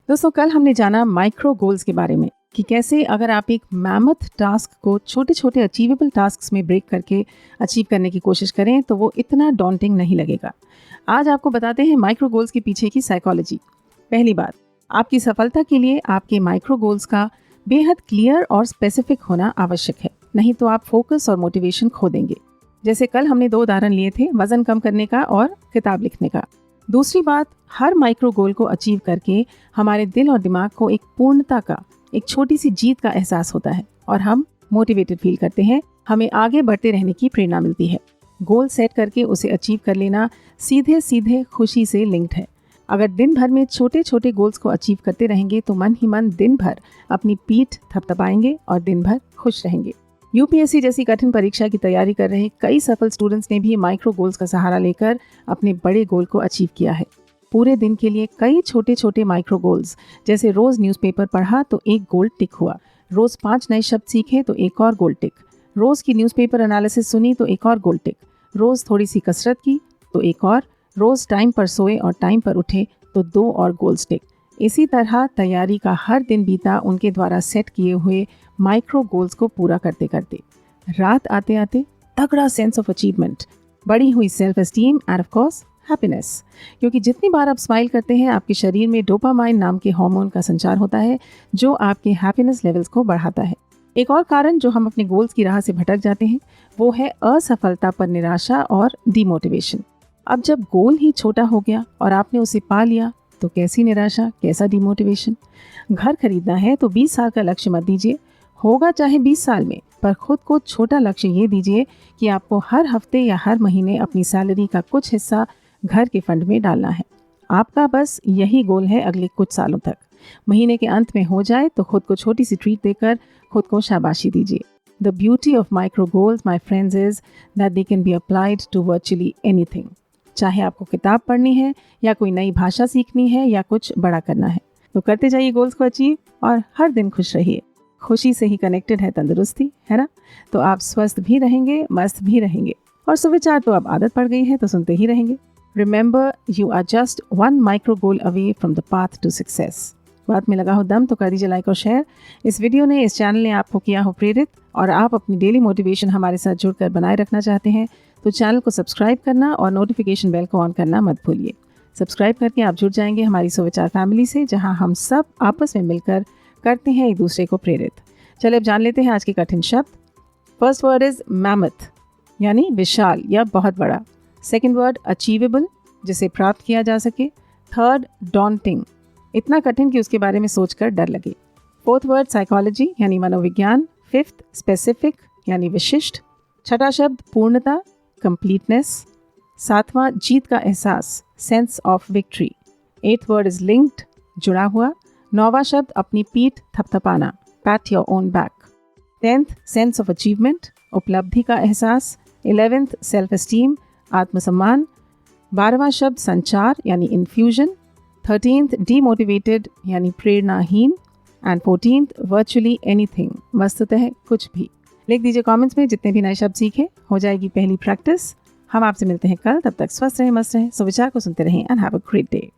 दोस्तों, कल हमने जाना माइक्रो गोल्स के बारे में कि कैसे अगर आप एक मैमथ टास्क को छोटे छोटे अचीवेबल टास्क्स में ब्रेक करके अचीव करने की कोशिश करें तो वो इतना डॉन्टिंग नहीं लगेगा। आज आपको बताते हैं माइक्रो गोल्स के पीछे की साइकोलॉजी। पहली बात, आपकी सफलता के लिए आपके माइक्रो गोल्स का बेहद क्लियर और स्पेसिफिक होना आवश्यक है, नहीं तो आप फोकस और मोटिवेशन खो देंगे। जैसे कल हमने 2 उदाहरण लिए थे, वजन कम करने का और किताब लिखने का। दूसरी बात, हर माइक्रो गोल को अचीव करके हमारे दिल और दिमाग को एक पूर्णता का, एक छोटी सी जीत का एहसास होता है और हम मोटिवेटेड फील करते हैं। हमें आगे बढ़ते रहने की प्रेरणा मिलती है। गोल सेट करके उसे अचीव कर लेना सीधे सीधे खुशी से लिंक्ड है। अगर दिन भर में छोटे छोटे गोल्स को अचीव करते रहेंगे तो मन ही मन दिन भर अपनी पीठ थपथपाएंगे और दिन भर खुश रहेंगे। यूपीएससी जैसी कठिन परीक्षा की तैयारी कर रहे कई सफल स्टूडेंट्स ने भी माइक्रो गोल्स का सहारा लेकर अपने बड़े गोल को अचीव किया है। पूरे दिन के लिए कई छोटे छोटे माइक्रो गोल्स, जैसे रोज न्यूज़पेपर पढ़ा तो एक गोल टिक हुआ, रोज 5 नए शब्द सीखे तो एक और गोल टिक, रोज की न्यूज़पेपर एनालिसिस सुनी तो एक और गोल टिक, रोज थोड़ी सी कसरत की तो एक और, रोज टाइम पर सोए और टाइम पर उठे तो 2 और गोल्स टिक। इसी तरह तैयारी का हर दिन बीता उनके द्वारा सेट किए हुए माइक्रो गोल्स को पूरा करते करते। रात आते आते तगड़ा सेंस ऑफ अचीवमेंट, बढ़ी हुई self esteem end of course happiness, क्योंकि जितनी बार आप स्माइल करते हैं आपके शरीर में डोपामाइन नाम के हार्मोन का संचार होता है जो आपके हैप्पीनेस लेवल्स को बढ़ाता है। एक और कारण जो हम अपने गोल्स की राह से भटक जाते हैं वो है असफलता पर निराशा और डिमोटिवेशन। अब जब गोल ही छोटा हो गया और आपने उसे पा लिया तो कैसी निराशा, कैसा डिमोटिवेशन। घर खरीदना है तो 20 साल का लक्ष्य मत दीजिए, होगा चाहे 20 साल में, पर खुद को छोटा लक्ष्य ये दीजिए कि आपको हर हफ्ते या हर महीने अपनी सैलरी का कुछ हिस्सा घर के फंड में डालना है। आपका बस यही गोल है अगले कुछ सालों तक। महीने के अंत में हो जाए तो खुद को छोटी सी ट्रीट देकर खुद को शाबाशी दीजिए। The beauty of micro goals my friends is that they can be applied to virtually anything. चाहे आपको किताब पढ़नी है या कोई नई भाषा सीखनी है या कुछ बड़ा करना है, तो करते जाइए गोल्स को अचीव और हर दिन खुश रहिए। खुशी से ही कनेक्टेड है तंदुरुस्ती, है ना? तो आप स्वस्थ भी रहेंगे, मस्त भी रहेंगे, और सुविचार तो अब आदत पड़ गई है तो सुनते ही रहेंगे। Remember, you are just 1 micro goal away from the path to success. बात में लगा हो दम तो कर दीजिए लाइक और शेयर। इस वीडियो ने, इस चैनल ने आपको किया हो प्रेरित और आप अपनी डेली मोटिवेशन हमारे साथ जुड़कर बनाए रखना चाहते हैं तो चैनल को सब्सक्राइब करना और नोटिफिकेशन बेल को ऑन करना मत भूलिए। सब्सक्राइब करके आप जुड़ जाएंगे हमारी सुविचार फैमिली से, जहां हम सब आपस में मिलकर करते हैं एक दूसरे को प्रेरित। चलिए अब जान लेते हैं आज के कठिन शब्द। फर्स्ट वर्ड इज मैमथ, यानी विशाल या बहुत बड़ा। सेकेंड वर्ड अचीवेबल, जिसे प्राप्त किया जा सके। थर्ड डॉन्टिंग, इतना कठिन कि उसके बारे में सोचकर डर लगे। फोर्थ वर्ड साइकोलॉजी, यानी मनोविज्ञान। फिफ्थ स्पेसिफिक, यानी विशिष्ट। छठा शब्द पूर्णता, कंप्लीटनेस। सातवां जीत का एहसास, sense of victory. Eighth word is linked, जुड़ा हुआ। नौवां शब्द अपनी पीठ थपथपाना, pat your own back. 10th sense of achievement, उपलब्धि का एहसास। 11th सेल्फ एस्टीम, आत्मसम्मान। 12वां शब्द संचार, यानी इन्फ्यूजन। 13th डीमोटिवेटेड, यानी प्रेरणाहीन। एंड 14th वर्चुअली एनीथिंग, वस्तुतः कुछ भी। लिख दीजिए कमेंट्स में जितने भी नए शब्द सीखे, हो जाएगी पहली प्रैक्टिस। हम आपसे मिलते हैं कल, तब तक स्वस्थ रहें, मस्त रहें, सुविचार को सुनते रहें and have a great day.